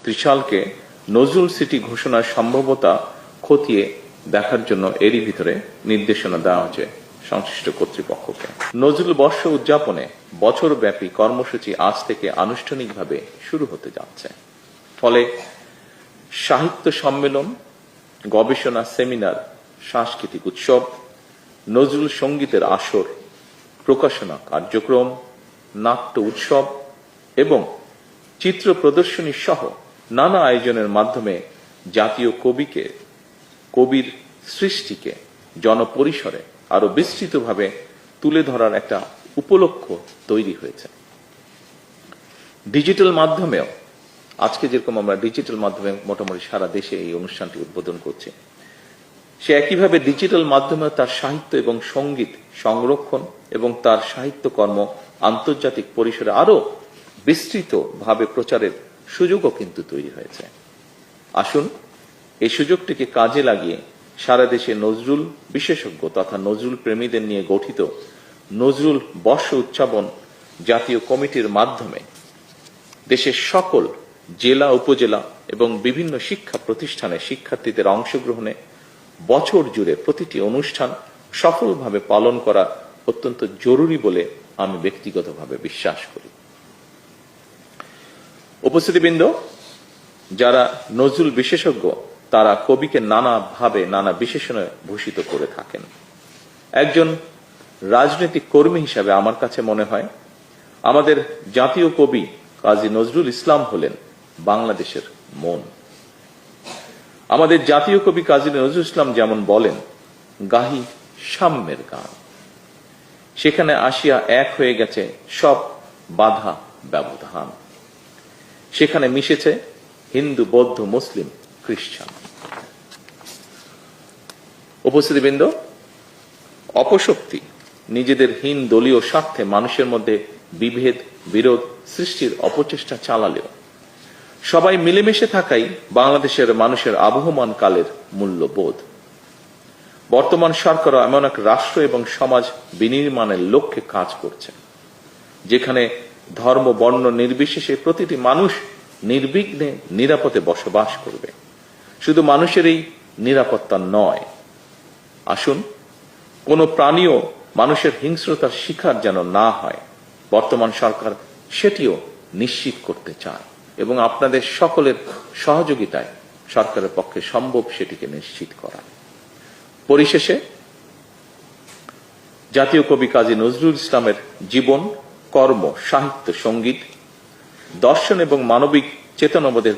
ত্রিশালকে Nazrul city ঘোষণার সম্ভাব্যতা খতিয়ে দেখার জন্য এরই ভিতরে নির্দেশনা দেওয়া হয়েছে সংশ্লিষ্ট কর্তৃপক্ষকে। নজরুল বর্ষ উদযাপনে বছরব্যাপী কর্মসূচি আজ থেকে আনুষ্ঠানিকভাবে শুরু হতে যাচ্ছে। ফলে সাহিত্য সম্মেলন, গবেষণা সেমিনার, সাংস্কৃতিক উৎসব, নজরুল সঙ্গীতের আসর, প্রকাশনা কার্যক্রম, নাট্য উৎসব এবং চিত্র প্রদর্শনী সহ নানা আয়োজনের মাধ্যমে জাতীয় কবির সৃষ্টিকে জনপরিসরে আরো বিস্তৃতভাবে তুলে ধরার একটা উপলক্ষ তৈরি হয়েছে। ডিজিটাল মাধ্যমেও আজকে যেরকম আমরা ডিজিটাল মাধ্যমে মোটামুটি সারা দেশে এই অনুষ্ঠানটি উদ্বোধন করছি, সে একইভাবে ডিজিটাল মাধ্যমে তার সাহিত্য এবং সঙ্গীত সংরক্ষণ এবং তার সাহিত্যকর্ম আন্তর্জাতিক পরিসরে আরো বিস্তৃতভাবে প্রচারের সুযোগও কিন্তু তৈরি হয়েছে। আসুন এই সুযোগটিকে কাজে লাগিয়ে সারা দেশে নজরুল বিশেষজ্ঞ তথা নজরুল প্রেমীদের নিয়ে গঠিত নজরুল বর্ষ উদযাপন জাতীয় কমিটির মাধ্যমে দেশের সকল জেলা, উপজেলা এবং বিভিন্ন শিক্ষা প্রতিষ্ঠানে শিক্ষার্থীদের অংশগ্রহণে বছর জুড়ে প্রতিটি অনুষ্ঠান সফলভাবে পালন করা অত্যন্ত জরুরি বলে আমি ব্যক্তিগতভাবে বিশ্বাস করি। উপস্থিতিবৃন্দ, যারা নজরুল বিশেষজ্ঞ তারা কবিকে নানাভাবে নানা বিশেষণে ভূষিত করে থাকেন। একজন রাজনৈতিক কর্মী হিসাবে আমার কাছে মনে হয় আমাদের জাতীয় কবি কাজী নজরুল ইসলাম হলেন বাংলাদেশের মন। আমাদের জাতীয় কবি কাজী নজরুল ইসলাম যেমন বলেন, গাহি সাম্যের গান, সেখানে আসিয়া এক হয়ে গেছে সব বাধা ব্যবধান, সেখানে মিশেছে হিন্দু, বৌদ্ধ, মুসলিম, খ্রিস্টান। উপস্থিতিবৃন্দ, অপশক্তি নিজেদের হীন দলীয় স্বার্থে মানুষের মধ্যে বিভেদ, বিরোধ সৃষ্টির অপচেষ্টা চালালেও সবাই মিলেমিশে থাকাই বাংলাদেশের মানুষের আবহমান কালের মূল্যবোধ। বর্তমান সরকারও এমন এক রাষ্ট্র এবং সমাজ বিনির্মাণের লক্ষ্যে কাজ করছে, যেখানে ধর্ম, বর্ণ নির্বিশেষে প্রতিটি মানুষ নির্বিঘ্নে নিরাপদে বসবাস করবে। শুধু মানুষের এই নিরাপত্তা নয়, আসুন কোনো প্রাণীও মানুষের হিংস্রতার শিকার যেন না হয়, বর্তমান সরকার সেটিও নিশ্চিত করতে চায় এবং আপনাদের সকলের সহযোগিতায় সরকারের পক্ষে সম্ভব সেটিকে নিশ্চিত করা। পরিশেষে জাতীয় কবি কাজী নজরুল ইসলামের জীবন, কর্ম, সাহিত্য, সঙ্গীত, দর্শন এবং মানবিক চেতনাবোধের